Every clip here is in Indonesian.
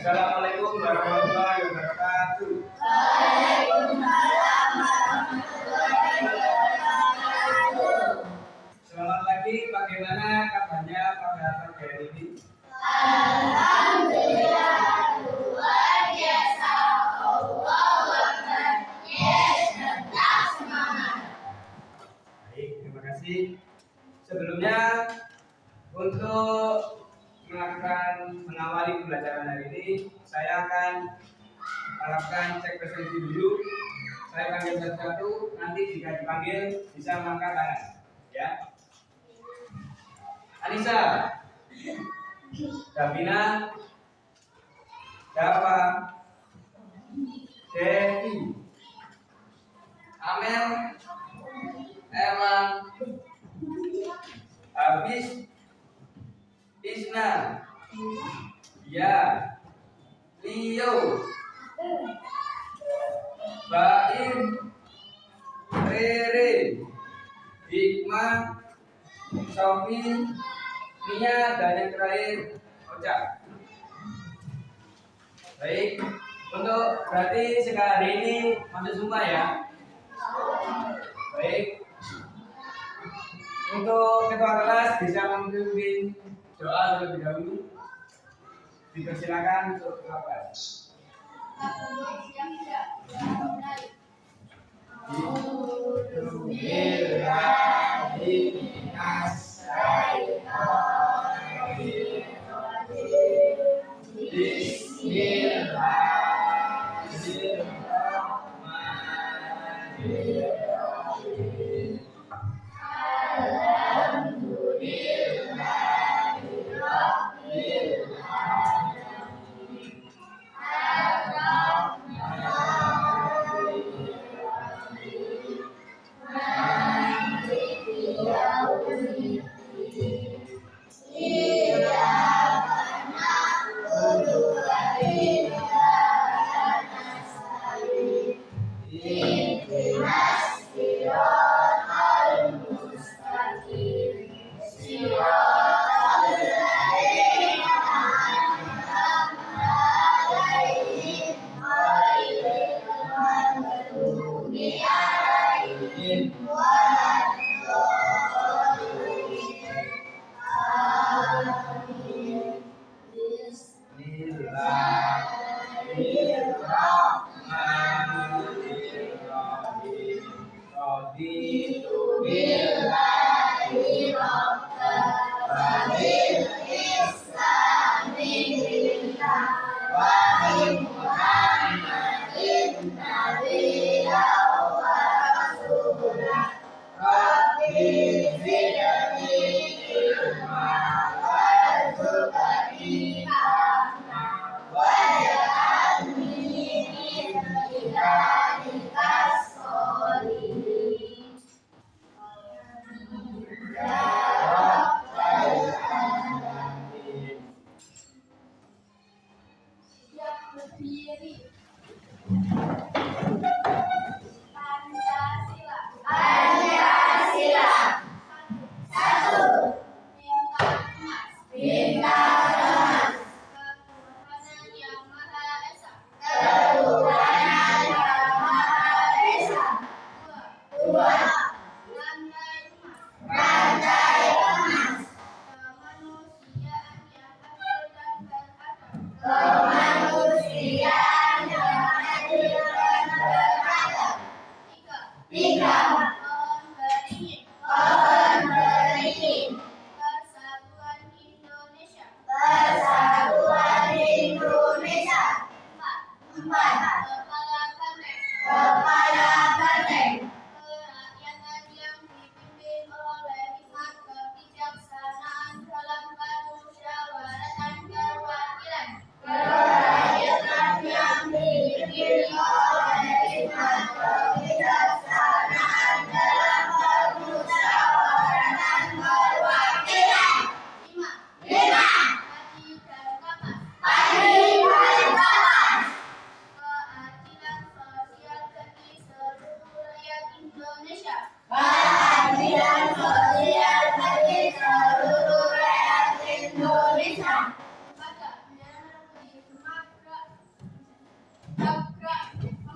Assalamualaikum warahmatullahi wabarakatuh. Selamat pagi, bagaimana kabarnya pada pagi hari ini? Alhamdulillah, luar biasa. Allahu Akbar. Yes, tetap semangat. Baik, terima kasih. Sebelumnya untuk mengawali pembelajaran hari ini, saya akan harapkan cek presensi dulu. Saya panggil satu-satu, nanti jika dipanggil bisa mengangkat tangan, ya. Anissa, Davina, Dava, Devi, Amel, Erlang, Habis, Isna, Ya, Leo, Baim, Rere, Hikmah, Sofi, Nia, dan yang terakhir Oca. Baik, untuk berarti sekarang hari ini masuk semua ya. Baik, untuk ketua kelas bisa memimpin doa terlebih dahulu. Dipersilakan untuk ketua kelas.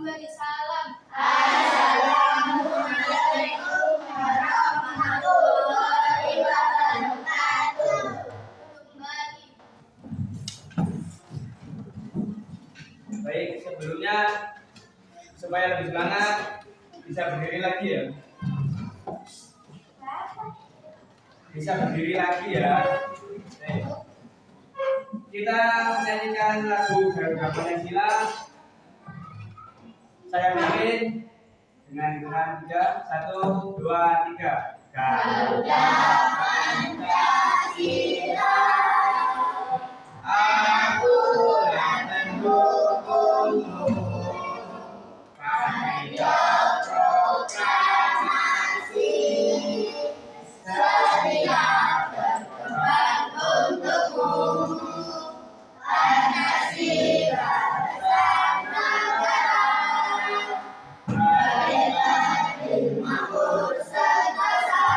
memberi salam. Assalamualaikum warahmatullahi wabarakatuh. Kembali. Baik, sebelumnya supaya lebih semangat bisa berdiri lagi ya. Bisa berdiri lagi ya. Baik. Kita menyanyikan lagu Garuda Pancasila. Saya bikin dengan hitungan 3, 1, 2, 3. Garuda Pancasila, aku yang mendukungmu. Karya proklamasi sedia berkorban untukmu. Pancasila bersama merdeka dan makmur sentosa.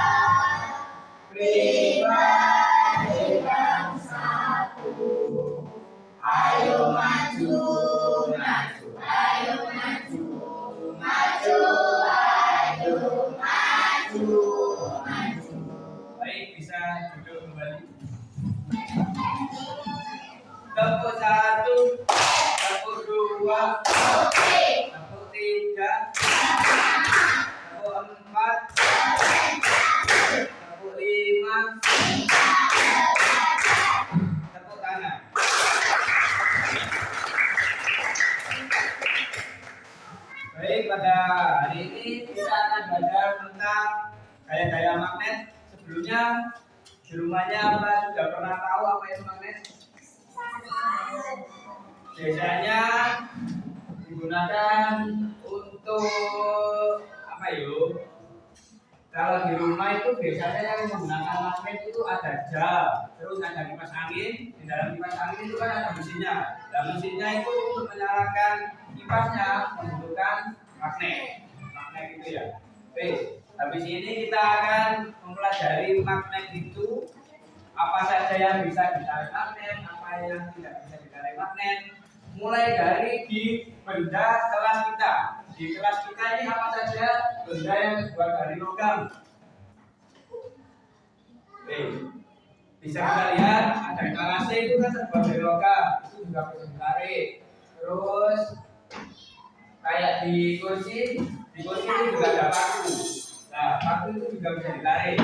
Pribadi bangsaku, ayo maju, maju, ayo maju, maju, ayo maju, maju. Baik, bisa duduk kembali. Tepuk 1, tepuk 2, tepuk 3, tepuk 4, tepuk 5, tepuk tangan. Baik, pada hari ini kita akan belajar tentang gaya-gaya magnet. Sebelumnya di rumahnya apa sudah pernah tahu apa itu magnet? Biasanya digunakan untuk apa yuk? Kalau di rumah itu biasanya yang menggunakan magnet itu ada jam, terus ada kipas angin. Di dalam kipas angin itu kan ada mesinnya. Dan mesinnya itu untuk menyalakan kipasnya membutuhkan magnet. Magnet itu ya. Oke, habis ini kita akan mempelajari magnet itu apa saja yang bisa ditarik magnet, apa yang tidak bisa ditarik magnet. Mulai dari di benda kelas kita. Di kelas kita ini apa saja benda yang terbuat dari logam. Oke, bisa kita lihat ada kalase itu kan terbuat dari logam, itu juga bisa ditarik. Terus kayak di kursi itu juga ada paku. Nah, paku itu juga bisa ditarik.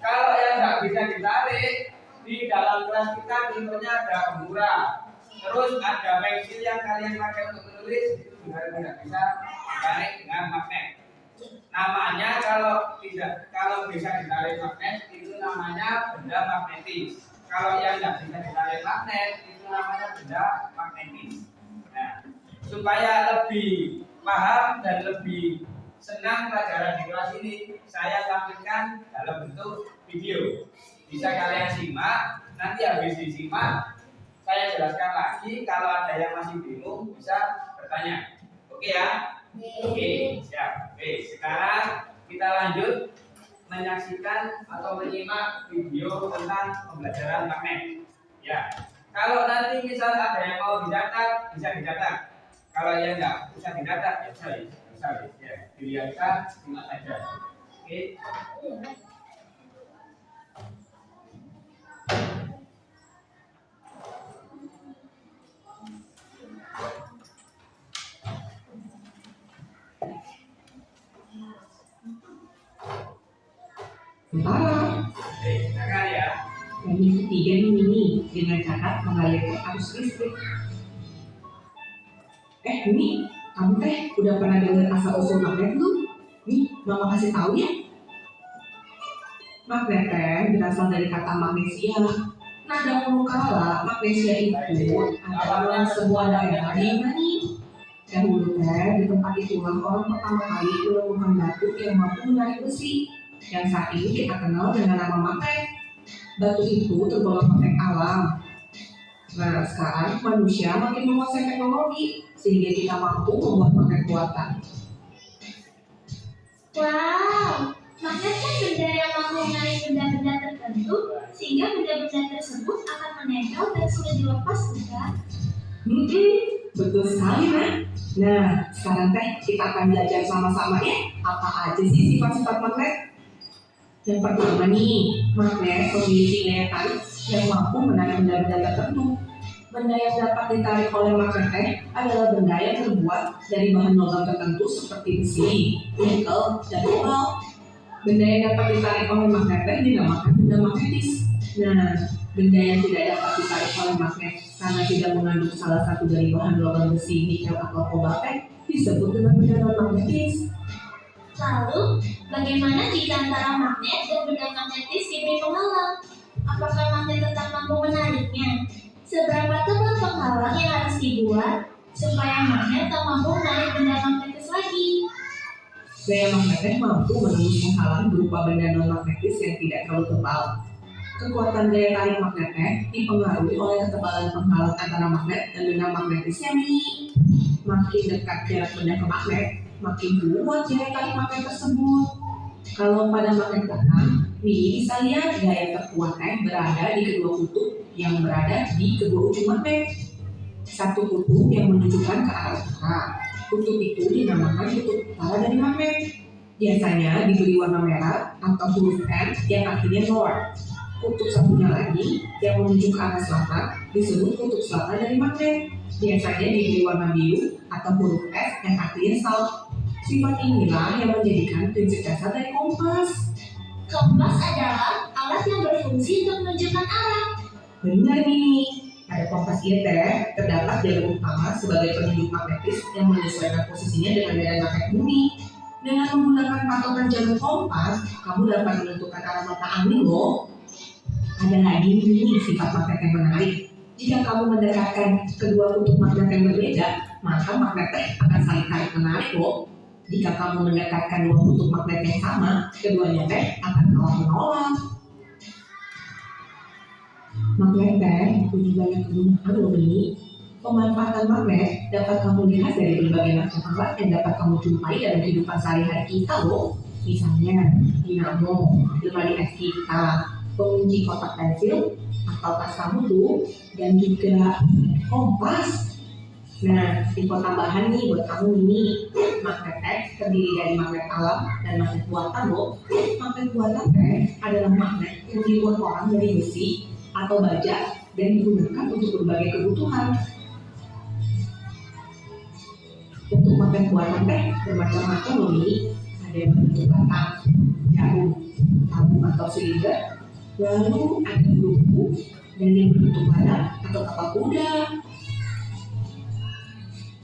Kalau yang nggak bisa ditarik, di dalam kelas kita contohnya ada pemurah. Terus ada pensil yang kalian pakai untuk menulis, itu juga tidak bisa ditarik dengan magnet. Namanya kalau bisa ditarik magnet itu namanya benda magnetis. Kalau yang tidak bisa ditarik magnet itu namanya benda magnetis. Nah, supaya lebih paham dan lebih senang pelajaran di kelas ini, saya tampilkan dalam bentuk video. Bisa kalian simak, nanti habis disimak saya jelaskan lagi. Kalau ada yang masih bingung bisa bertanya. Oke ya? Oke, siap. Oke, sekarang kita lanjut menyaksikan atau menyimak video tentang pembelajaran magnet. Ya. Kalau nanti misal ada yang mau dicatat, bisa dicatat. Kalau yang enggak bisa dicatat, ya bisa. Ya, dilihat simak saja. Oke. Sementara, Silakan ya. yang ketiga ini dengan cara mengalirkan arus listrik. Ini kamu udah pernah dengar asal usul magnet belum? Nih, mama kasih tahu ya. Magnet berasal dari kata magnesia. Nah, dahulu kala magnesia itu adalah sebuah daerah di mana nih? Dahulu di tempat itulah orang pertama kali menemukan batu yang mampu menarik besi, yang saat ini kita kenal dengan nama magnet. Batu itu tergolong magnet alam. Nah, sekarang manusia makin menguasai teknologi sehingga kita mampu membuat magnet buatan. Wow, magnet kan benda yang mampu menarik benda-benda tertentu sehingga benda-benda tersebut akan menempel dan sulit dilepas, bukan? Betul sekali, Nak. Nah, sekarang teh kita akan belajar sama-sama ya, apa aja sih sifat-sifat magnet? Yang pertama nih, magnet memiliki daya tarik yang mampu menarik benda-benda tertentu. Benda yang dapat ditarik oleh magnet teh adalah benda yang terbuat dari bahan logam tertentu seperti besi, nikel, dan kobalt. Benda yang dapat ditarik oleh magnet teh dinamakan benda magnetis. Nah, benda yang tidak dapat ditarik oleh magnet karena tidak mengandung salah satu dari bahan logam besi, nikel, atau kobalt disebut dengan benda non-magnetis. Lalu, bagaimana jika antara magnet dan benda magnetis diberi penghalang? Apakah magnet tetap mampu menariknya? Seberapa tebal penghalang yang harus dibuat supaya magnet tak mampu menarik benda magnetis lagi? Daya magnet mampu menembus penghalang berupa benda non-magnetis yang tidak terlalu tebal. Kekuatan daya tarik magnet dipengaruhi oleh ketebalan penghalang antara magnet dan benda magnetisnya nih. Makin dekat jarak benda ke magnet, makin kuat daya tarik magnet tersebut. Kalau pada magnet belakang, bisa lihat daya terkuat berada di kedua kutub yang berada di kedua ujung magnet. Satu kutub yang menunjukkan ke arah utara. Kutub itu dinamakan kutub utara dari magnet. Biasanya diberi warna merah atau huruf N yang artinya north. Kutub satunya lagi yang menunjuk ke arah selatan disebut kutub selatan dari magnet. Biasanya diberi warna biru atau huruf S yang artinya south. Sifat inilah yang menjadikan prinsip dasar dari kompas. Kompas adalah alat yang berfungsi untuk menunjukkan arah. Benar nih, pada kompas ini terdapat jalur utama sebagai penunjuk magnetis yang menyesuaikan posisinya dengan medan magnet bumi. Dengan menggunakan patokan jalur kompas, kamu dapat menentukan arah mata angin loh. Ada lagi nih sifat magnet yang menarik. Jika kamu mendekatkan kedua kutub magnet yang berbeda, maka magnet akan saling tarik menarik loh. Jika kamu mendekatkan dua kutub magnet yang sama, keduanya akan saling menolak. Magnet punya banyak kegunaan loh ini. Pemanfaatan magnet dapat kamu lihat dari berbagai macam alat yang dapat kamu jumpai dalam kehidupan sehari-hari kita loh. Misalnya dinamo, lemari es kita, pengunci kotak pensil, atau tas kamu tuh, dan juga kompas. Nah, info tambahan nih buat kamu ini, magnet terdiri dari magnet alam dan magnet buatan loh. Magnet buatan adalah magnet yang dibuat orang dari besi atau baja dan digunakan untuk berbagai kebutuhan. Untuk magnet buatan bermacam-macam loh ini. Ada yang berbentuk batang, jarum, tabung atau silinder, lalu ada belunggu dan yang berbentuk badan atau kapal kuda.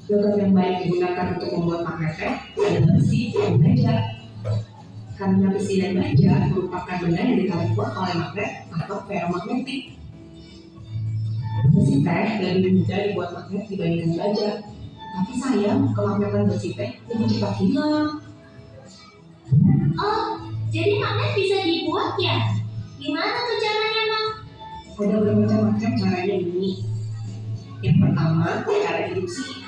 Logam yang baik digunakan untuk membuat magnet adalah besi dan baja. Karena besi dan baja merupakan benda yang ditarik kuat oleh magnet atau ferromagnetik. Besi lebih mudah dibuat magnet dibandingkan baja. Tapi sayang, kemagnetan besi lebih cepat hilang. Oh, jadi magnet bisa dibuat ya? Gimana tuh caranya, Mang? Ada bermacam-macam caranya ini. Yang pertama, cara induksi.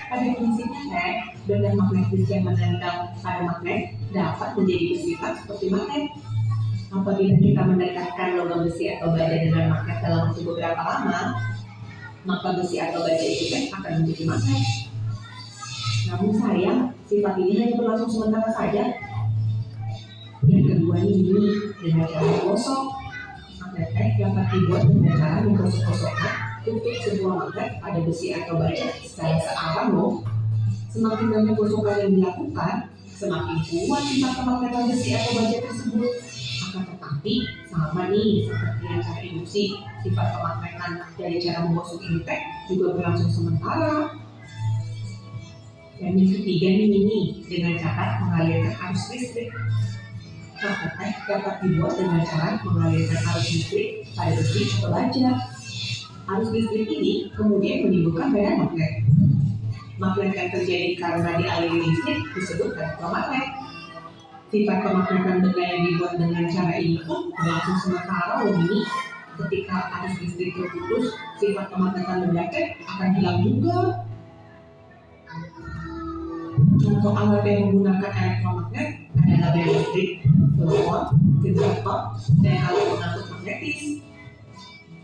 Pada prinsipnya, benda magnetis yang menempel pada magnet dapat menjadi bersifat seperti magnet. Apabila kita mendekatkan logam besi atau baja dengan magnet dalam waktu beberapa lama, maka besi atau baja itu akan menjadi magnet. Namun sayang, sifat ini hanya berlangsung sementara saja. Yang kedua ini dengan cara menggosok. Magnet dapat dibuat dengan cara menggosok-gosokkan untuk sebuah magnet pada besi atau baja secara searah loh. Semakin banyak gosokan yang dilakukan, semakin kuat sifat kemagnetan besi atau baja tersebut. Akan tetapi sama nih seperti yang cara induksi, sifat kemagnetan dari cara menggosok ini juga berlangsung sementara. Dan yang ketiga ini dengan cara mengalirkan arus listrik. Magnet dapat dibuat dengan cara mengalirkan arus listrik pada besi atau baja. Arus listrik ini kemudian menimbulkan medan magnet. Magnet yang terjadi karena dialiri listrik disebut elektromagnet. Sifat kemagnetan benda yang dibuat dengan cara ini pun berlangsung sementara loh ini. Ketika arus listrik terputus, sifat kemagnetan benda akan hilang juga. Contoh alat yang menggunakan elektromagnet adalah bel listrik, telepon, generator, dan alat pengangkut magnetis.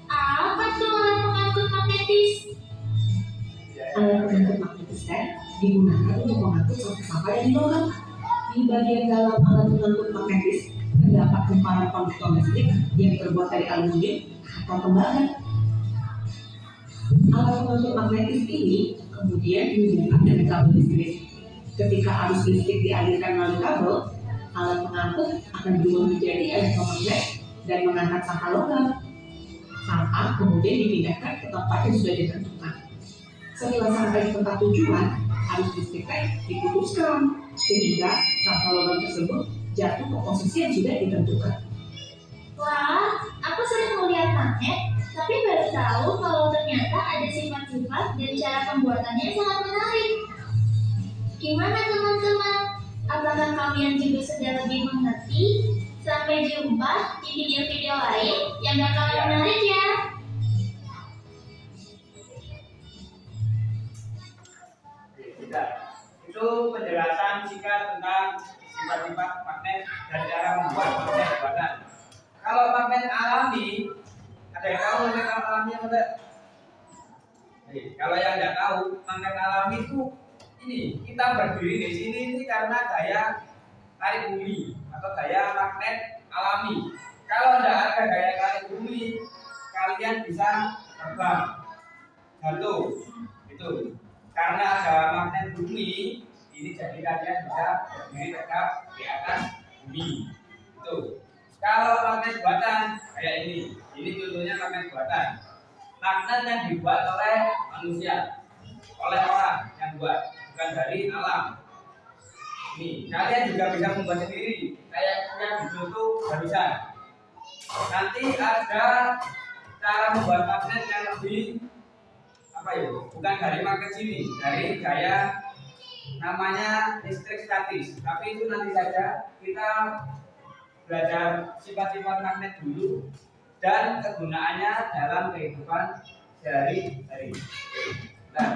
Apa tuh alat pengangkut magnetis? Alat pengangkut magnetis resisten digunakan untuk mengangkut sampah-sampah yang logam. Di bagian dalam alat pengangkut magnetis terdapat kumparan konduktor listrik yang terbuat dari aluminium atau tembaga. Alat pengangkut magnetis ini kemudian dihubungkan dengan kabel listrik. Ketika arus listrik dialirkan melalui kabel, alat pengangkut akan berubah menjadi elektromagnet dan mengangkat sampah logam. Sampah kemudian dipindahkan ke tempat yang sudah ditentukan. Setelah sampai di tempat tujuan, arus listriknya diputuskan sehingga sampah logam tersebut jatuh ke posisi yang sudah ditentukan. Wah, aku sering melihat magnet, tapi baru tahu kalau ternyata ada sifat-sifat dan cara pembuatannya yang sangat menarik. Gimana teman-teman? Apakah kalian juga sudah lebih mengerti? Sampai jumpa di video-video lain yang bakalan menarik ya. Tidak. Itu penjelasan singkat tentang sifat-sifat magnet dan cara membuat magnet buatan. Kalau magnet alami, ada yang tahu magnet alami yang ada? Kalau yang tidak tahu, magnet alami itu ini kita berdiri di sini ini karena gaya tarik bumi atau gaya magnet alami. Kalau tidak ada gaya tarik bumi, kalian bisa terbang, jatuh, itu. Karena ada magnet bumi, ini jadi kalian bisa berdiri tegak di atas bumi. Itu. Kalau magnet buatan kayak ini contohnya magnet buatan. Magnet yang dibuat oleh manusia, oleh orang yang buat, bukan dari alam. Ini kalian juga bisa membuat sendiri, kayak yang dicontoh barusan. Nanti ada cara membuat magnet yang lebih bukan dari magnet sini, dari gaya namanya listrik statis. Tapi itu nanti saja kita belajar sifat-sifat magnet dulu dan kegunaannya dalam kehidupan sehari-hari. Nah,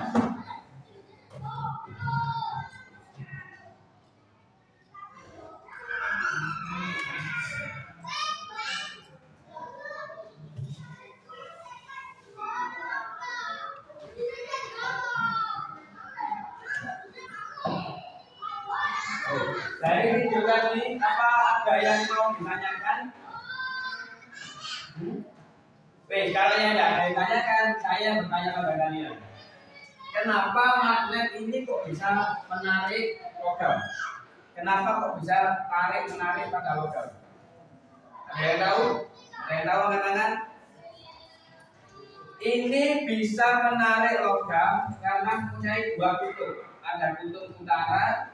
dari video tadi apa ada yang mau ditanyakan? Kalau yang tidak ada yang ditanyakan, saya bertanya kepada kalian. Kenapa magnet ini kok bisa menarik logam? Kenapa kok bisa menarik pada logam? Ada yang tahu? Ada yang tahu angkat tangan? Ini bisa menarik logam karena mempunyai dua kutub. Ada kutub utara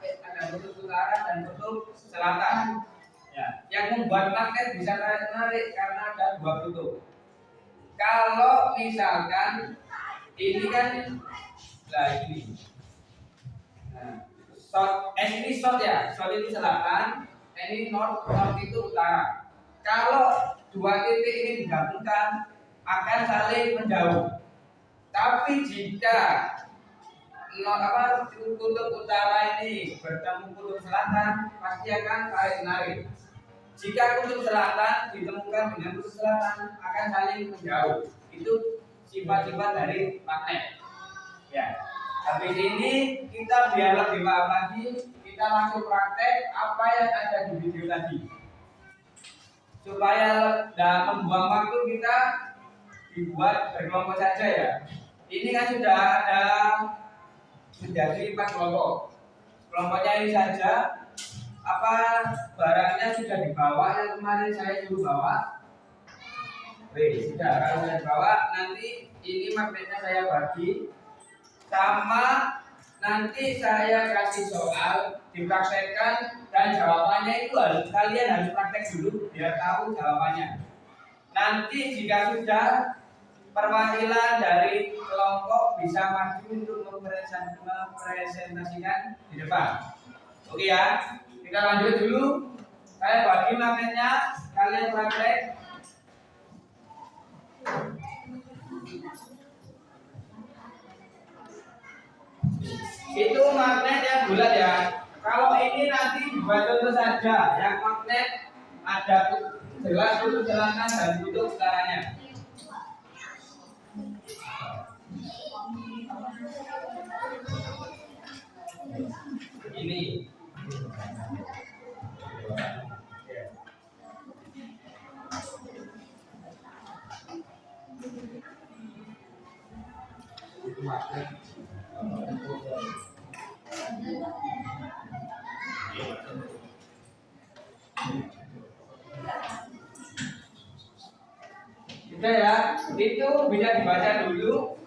dan kutub selatan. Ya, yang membuat magnet bisa menarik karena ada dua kutub. Kalau misalkan ini kan, ini, ini south ya, south itu selatan, ini north itu utara. Kalau dua titik ini digabungkan akan saling menjauh. Tapi jika kutub utara ini bertemu kutub selatan, pasti akan saling menarik. Jika kutub selatan ditemukan dengan kutub selatan, akan saling menjauh. Itu sifat-sifat dari magnet. Ya. Habis ini kita biar lebih paham lagi, kita langsung praktek apa yang ada di video tadi. Supaya dalam membuang waktu kita dibuat berkelompok saja ya. Ini kan sudah ada menjadi 4 kelompok. Kelompoknya ini saja. Apa barangnya sudah dibawa yang kemarin saya suruh bawa? Sudah. Kalau sudah dibawa, nanti ini magnetnya saya bagi. Sama nanti saya kasih soal, dipraktekkan dan jawabannya itu kalian harus praktek dulu biar tahu jawabannya. Nanti jika sudah, perwakilan dari kelompok bisa maju untuk mempresentasikan di depan. Oke ya, kita lanjut dulu. Saya bagi magnetnya, kalian praktek. Itu magnet yang bulat ya. Kalau ini nanti buat contoh saja, yang magnet ada jelas kutub selatan dan kutub utaranya. magnet. Sudah ya, itu bisa dibaca dulu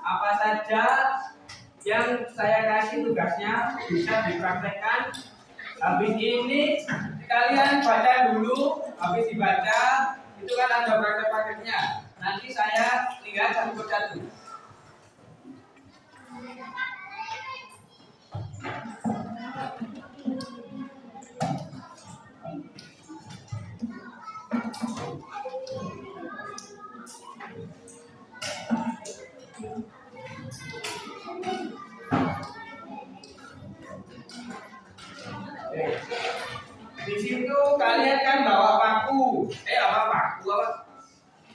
apa saja yang saya kasih tugasnya, bisa dipraktekkan. Habis ini kalian baca dulu, habis dibaca itu kan ada praktek-prakteknya. Nanti saya tinggal satu persatu. Di situ kalian kan bawa paku,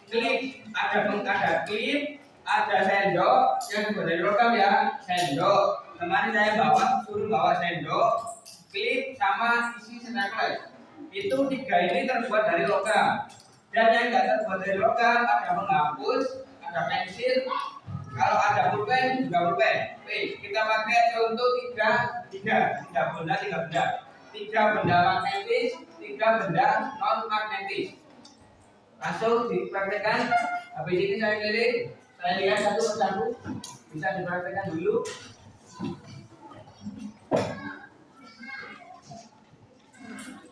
klip, ada klip, ada sendok yang dari logam ya, sendok. Kemarin saya suruh bawa sendok, klip sama isi stapler. Itu tiga ini terbuat dari logam. Dan yang tidak terbuat dari logam ada penghapus, ada pensil. Kalau ada pulpen juga pulpen. Oke, kita pakai contoh tiga benda. 3 benda magnetis, 3 benda non magnetis. Langsung dipraktekkan. Habis ini saya keliling, saya lihat satu persatu. Bisa dipraktekkan dulu.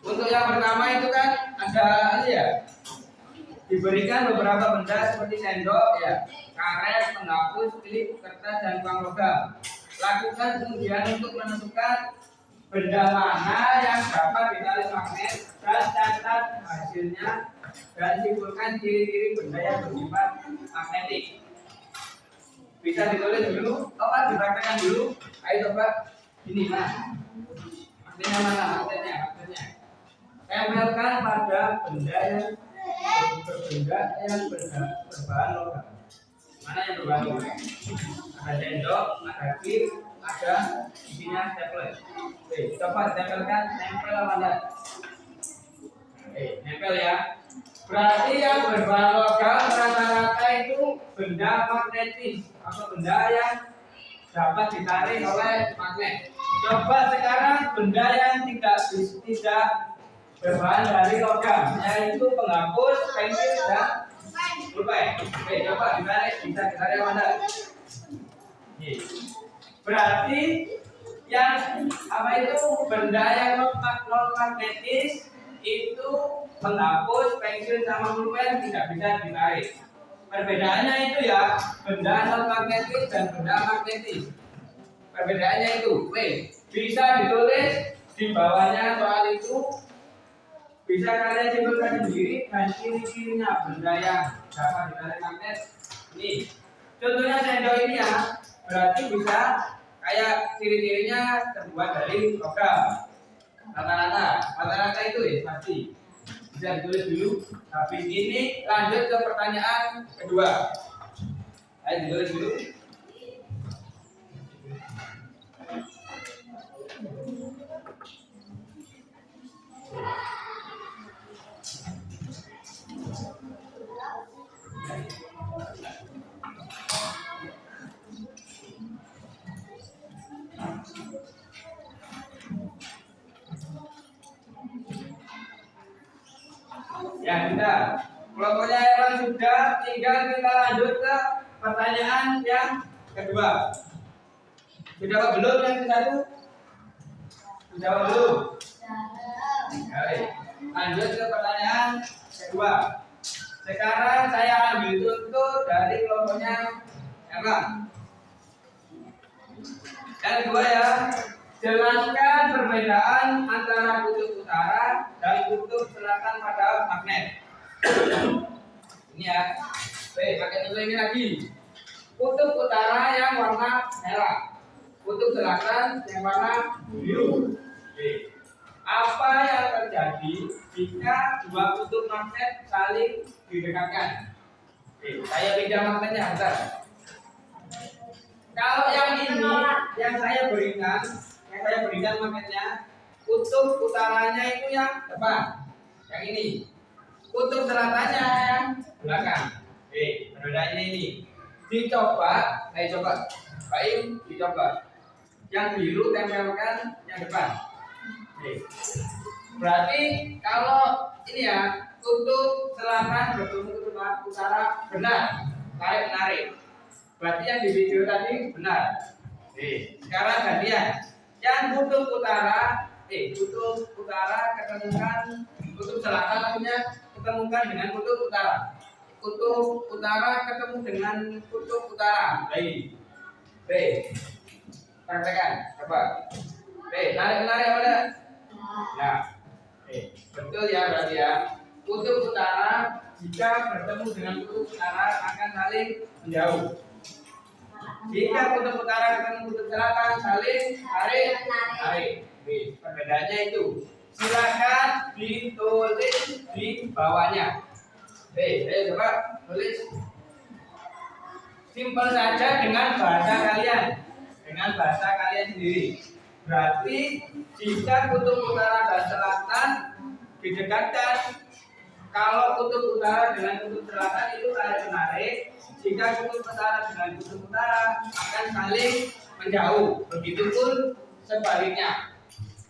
Untuk yang pertama itu kan ada diberikan beberapa benda seperti sendok ya, karet, penghapus, klip, kertas, dan uang logam. Lakukan kemudian untuk menentukan benda mana yang dapat ditarik magnet dan catat hasilnya dan simpulkan ciri-ciri benda yang bersifat magnetik. Bisa ditulis dulu, dipraktekkan dulu. Ayo coba ini magnetnya mana? Magnetnya. Tempelkan pada benda yang berbahan logam. Mana yang berbahan logam? Ada sendok, ada klip, ada isinya stapler. Oke, coba tempelkan, nempel apa enggak? Nempel ya. Berarti yang berbahan logam rata-rata itu benda magnetis atau benda yang dapat ditarik oleh magnet. Coba sekarang benda yang tidak berbahan dari logam, yaitu penghapus, pensil, dan pulpen. Oke, coba bisa ditarik mana? Berarti yang benda yang non magnetis itu penghapus, pensil, sama pulpen tidak bisa ditarik. Perbedaannya itu ya, benda non magnetis dan benda magnetis. Perbedaannya itu, bisa ditulis di bawahnya soal itu. Bisa kalian simpulkan sendiri dan ciri-cirinya benda yang dapat ditarik magnet. Ini contohnya sendok ini ya, berarti bisa kayak ciri-cirinya terbuat dari logam. Rata-rata itu ya pasti bisa ditulis dulu. Habis ini lanjut ke pertanyaan kedua. Ayo ditulis dulu. Ya sudah, kelompoknya yang sudah, tinggal kita lanjut ke pertanyaan yang kedua. Sudah apa belum yang satu? Sudah apa belum? Baik, lanjut ke pertanyaan kedua. Sekarang saya ambil contoh dari kelompoknya Emang. Yang kedua ya, jelaskan perbedaan antara kutub utara dan kutub selatan pada magnet. Ini ya. Pakai contoh ini lagi. Kutub utara yang warna merah, kutub selatan yang warna biru. Apa yang terjadi jika dua kutub magnet saling didekatkan? Saya pinjam magnetnya, bentar. Kalau yang ini, yang saya berikan magnetnya, kutub utaranya itu yang depan, yang ini. Kutub selatannya yang belakang. Perbedaannya ini. Ayo coba Baik, dicoba. Yang biru tempelkan yang depan. Oke. Berarti kalau ini ya, kutub selatan bertemu kutub utara benar, tarik-menarik. Berarti yang di video tadi benar. Oke. Sekarang gantian. Yang kutub utara ketemukan kutub selatan artinya ketemukan dengan kutub utara. Kutub utara ketemu dengan kutub utara. Baik. B. Praktekkan. Coba. B. Narik-narik apa enggak? Ya. Betul ya berarti ya. Kutub utara jika bertemu dengan kutub utara akan saling menjauh. Jika kutub utara ketemu kutub selatan saling tarik. Perbedaannya itu. Silakan ditulis di bawahnya. Ayo coba tulis. Simpel saja dengan bahasa kalian. Dengan bahasa kalian sendiri. Berarti jika kutub utara dan selatan didekatkan, kalau kutub utara dengan kutub selatan itu tarik-menarik, jika kutub utara dengan kutub utara akan saling menjauh. Begitupun sebaliknya.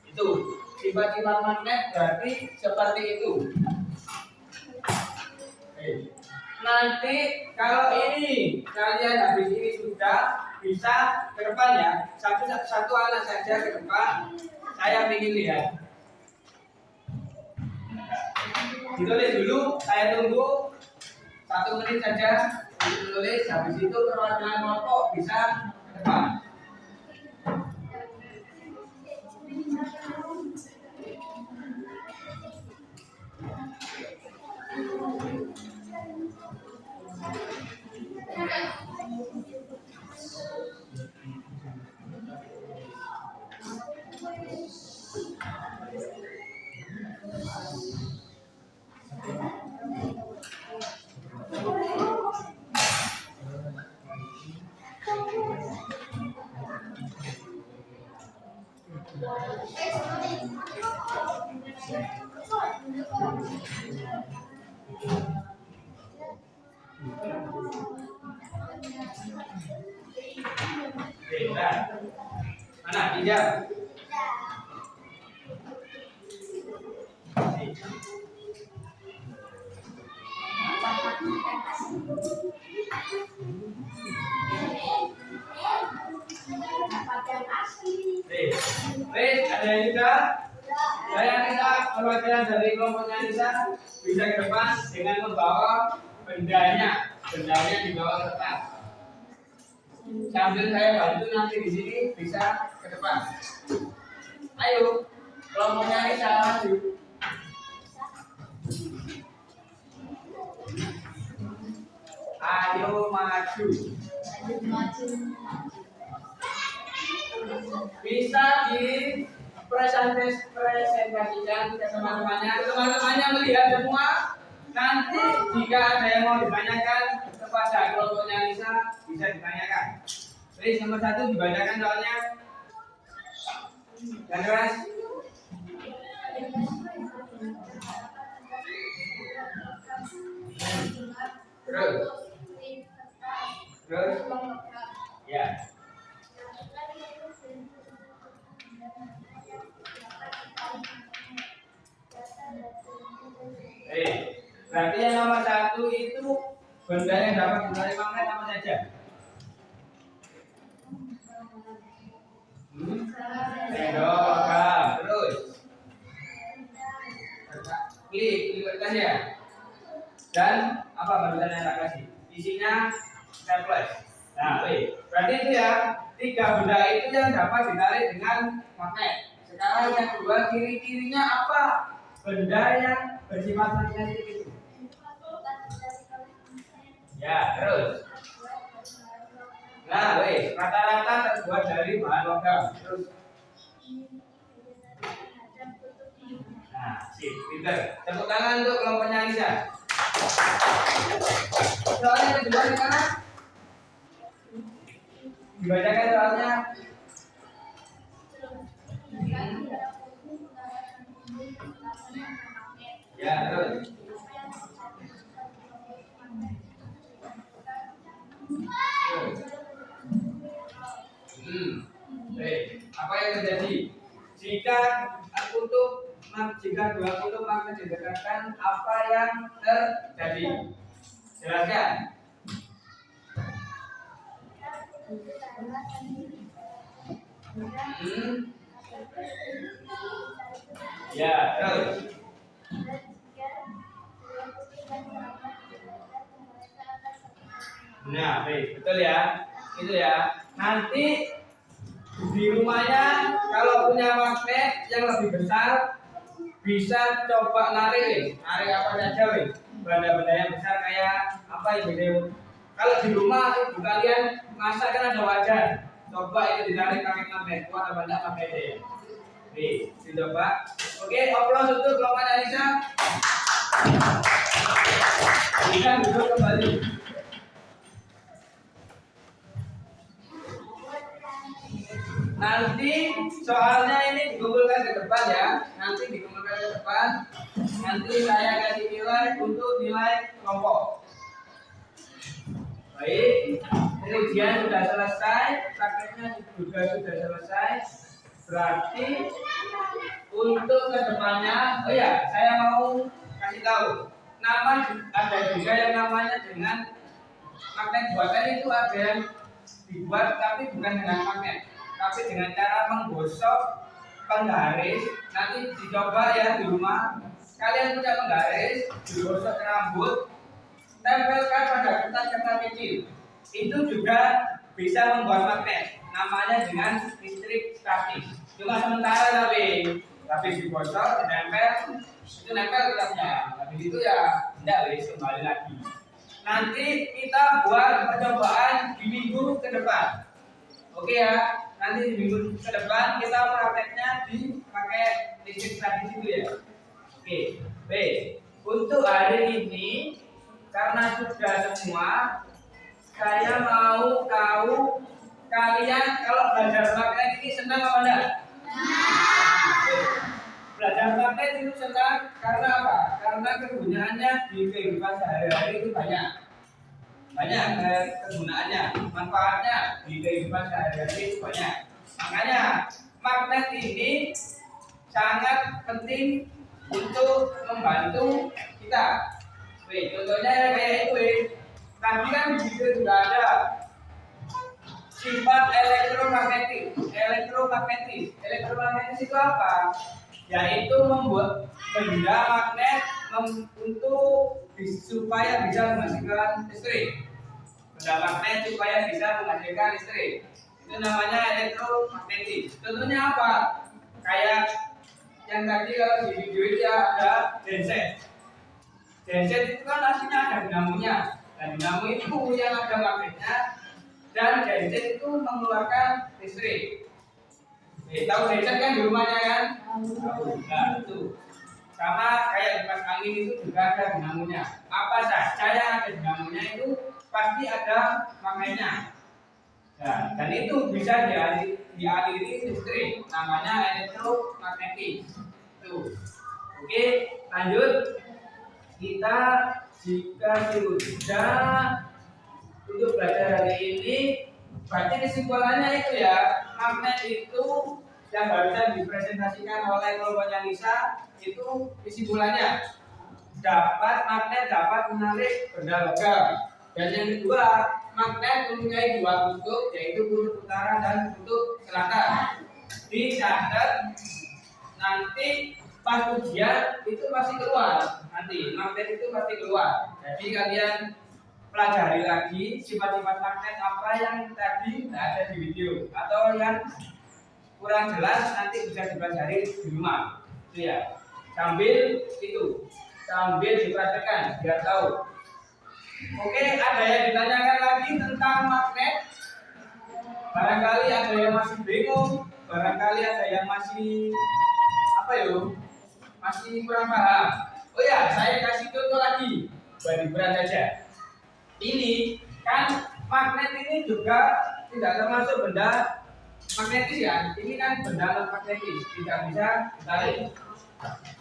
Itu sifat-sifat magnet berarti seperti itu. Nanti kalau ini kalian habis ini sudah bisa ke depan ya, satu anak saja ke depan. Saya ingin lihat. Ditulis dulu, saya tunggu 1 menit saja. Ditulis, habis itu perwakilan kelompok bisa ke depan. Mana hijau? Ada yang juga? Saya minta perwakilan dari kelompoknya Nisa bisa ke depan dengan membawa bendanya dibawa kertas. Sambil saya bantu nanti di sini bisa ke depan. Ayo, kelompoknya Nisa maju. Ayo maju. Bisa presentasikan ke teman-temannya melihat semua. Nanti jika ada yang mau ditanyakan kepada kelompoknya Nisa bisa ditanyakan. Please nomor 1 dibacakan soalnya. Dan keras. Terus. Ya. Berarti yang nomor 1 itu benda yang dapat ditarik magnet apa saja? Sendok, logam. Terus klik kertas ya. Dan apa barusan yang tak kasih? Isinya staples. Nah, berarti itu ya 3 benda itu yang dapat ditarik dengan magnet. Sekarang yang kedua, kiri-kirinya apa? Benda yang bersifat magnetik itu. Ya, terus. Nah, rata-rata terbuat dari bahan logam. Terus. Nah, sip, pinter. Tepuk tangan untuk kelompoknya Anissa. Soalnya yang kedua di mana? Dibacakan soalnya. Ya, terus. Baik. Apa yang terjadi? Jika dua kutub magnet didekatkan, apa yang terjadi? Jelaskan. Ya, terus. Nah, baik, betul ya. Itu ya. Nanti di rumahnya kalau punya magnet yang lebih besar bisa coba narik apa saja weh. Benda-benda yang besar kayak apa ini? Kalau di rumah ibu kalian masak kan ada wajan. Coba itu ditarik pakai magnet, kuat apa enggak magnetnya ya? Nih, dicoba. Oke, aplaus untuk kelompok Anissa. Kita duduk kembali. Nanti soalnya ini dikumpulkan ke depan ya. Nanti dikumpulkan ke depan. Nanti saya kasih nilai untuk nilai kelompok. Baik, ujian sudah selesai, prakteknya juga sudah selesai. Berarti untuk kedepannya, oh ya, saya mau kasih tahu. Nama ada juga yang namanya dengan magnet buatan itu ada yang dibuat tapi bukan dengan magnet, tapi dengan cara menggosok penggaris. Nanti dicoba ya di rumah. Kalian punya penggaris, digosok ke rambut, tempelkan pada kertas-kertas kecil. Itu juga bisa membuat magnet. Namanya dengan listrik statis. Cuma sementara tapi digosok, ditempel, itu nempel kertasnya. Tapi itu ya tidak wis kembali lagi. Nanti kita buat percobaan di minggu ke depan. Oke ya, nanti di minggu ke depan kita prakteknya dipakai listrik statis itu ya. Oke, baik. Untuk hari ini karena sudah semua, saya mau tahu kalian kalau belajar magnet ini senang apa enggak? Belajar magnet itu senang karena apa? Karena kegunaannya di kehidupan sehari-hari itu banyak. Banyak kegunaannya, manfaatnya di kehidupan sehari-hari itu banyak. Makanya magnet ini sangat penting untuk membantu kita. Wih, contohnya kayak itu, tadi kan di situ juga ada sifat elektromagnetis. Elektromagnetis itu apa? Yaitu membuat benda magnet untuk supaya bisa menghasilkan listrik. Benda magnet supaya bisa menghasilkan listrik. Itu namanya elektromagnetis. Contohnya apa? Kayak yang tadi kalau di video itu ada genset. Genset itu kan aslinya ada dinamonya. Dan dinamo itu yang ada magnetnya. Dan genset itu mengeluarkan listrik. Tahu genset kan di rumahnya kan? Tahu. Nah itu. Sama kayak kipas angin itu juga ada dinamonya. Apa saja yang ada dinamonya itu pasti ada magnetnya. Nah, dan itu bisa dialiri listrik, namanya elektromagnetis. Tuh. Oke, lanjut. Kita jika sudah untuk belajar hari ini, berarti kesimpulannya itu ya, magnet itu yang barusan dipresentasikan oleh kelompoknya Nisa itu kesimpulannya magnet dapat menarik benda logam. Dan yang kedua, magnet mempunyai dua kutub, yaitu kutub utara dan kutub selatan. Dicatat nanti pas ujian itu pasti keluar. Nanti magnet itu pasti keluar. Jadi kalian pelajari lagi sifat-sifat magnet apa yang tadi tidak ada di video atau yang kurang jelas nanti bisa dipelajari di rumah. Itu ya. Sambil dipraktekkan biar tahu. Oke, ada yang ditanyakan lagi tentang magnet? Barangkali ada yang masih bingung, barangkali ada yang masih masih kurang paham. Oh ya, saya kasih contoh lagi, bagi berat saja. Ini kan magnet ini juga tidak termasuk benda magnetis ya. Ini kan benda magnetis, tidak bisa ditarik.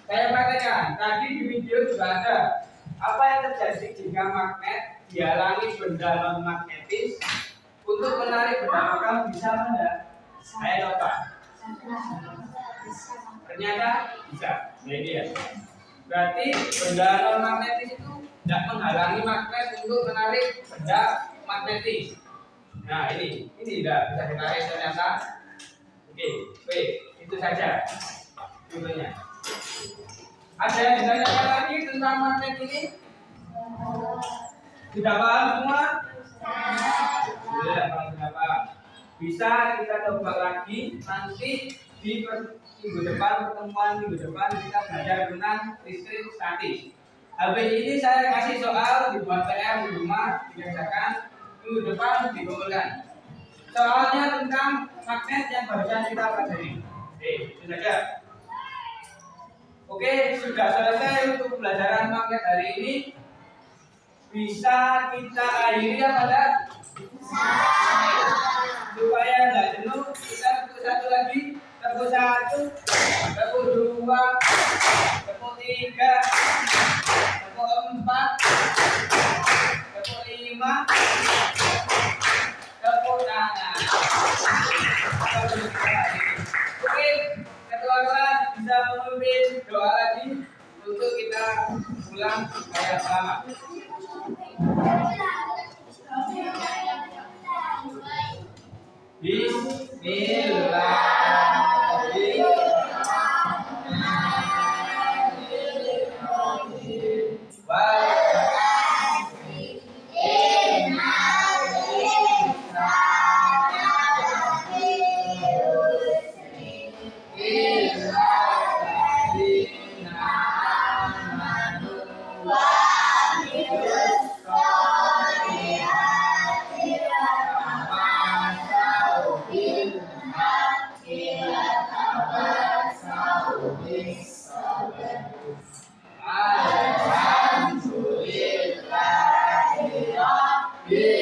Saya praktekkan, tadi di video juga ada. Apa yang terjadi jika magnet dihalangi benda non magnetis Untuk menarik benda logam bisa enggak? Saya coba. Ternyata bisa. Nah ini ya. Berarti benda non magnetis itu tidak menghalangi magnet untuk menarik benda magnetis. Nah ini tidak bisa ditarik ternyata. Oke, itu saja contohnya. Ada yang ditanyakan lagi tentang magnet ini? Sudah paham semua? Sudah paham. Bisa kita coba lagi nanti di minggu depan, pertemuan minggu depan kita belajar tentang listrik statis. Habis ini saya kasih soal dibuat PR di rumah, dikerjakan, minggu depan dikumpulkan. Soalnya tentang magnet yang barusan kita pelajari. Itu saja. Oke, sudah selesai untuk pembelajaran magnet hari ini. Bisa kita akhiri apa enggak? Supaya enggak jenuh, kita tepuk satu lagi. Tepuk satu, tepuk dua, tepuk tiga, tepuk empat, tepuk lima, tepuk tangan. Oke, ketua kelas bisa memimpin doa lagi untuk kita pulang kayak selamat. Yeah.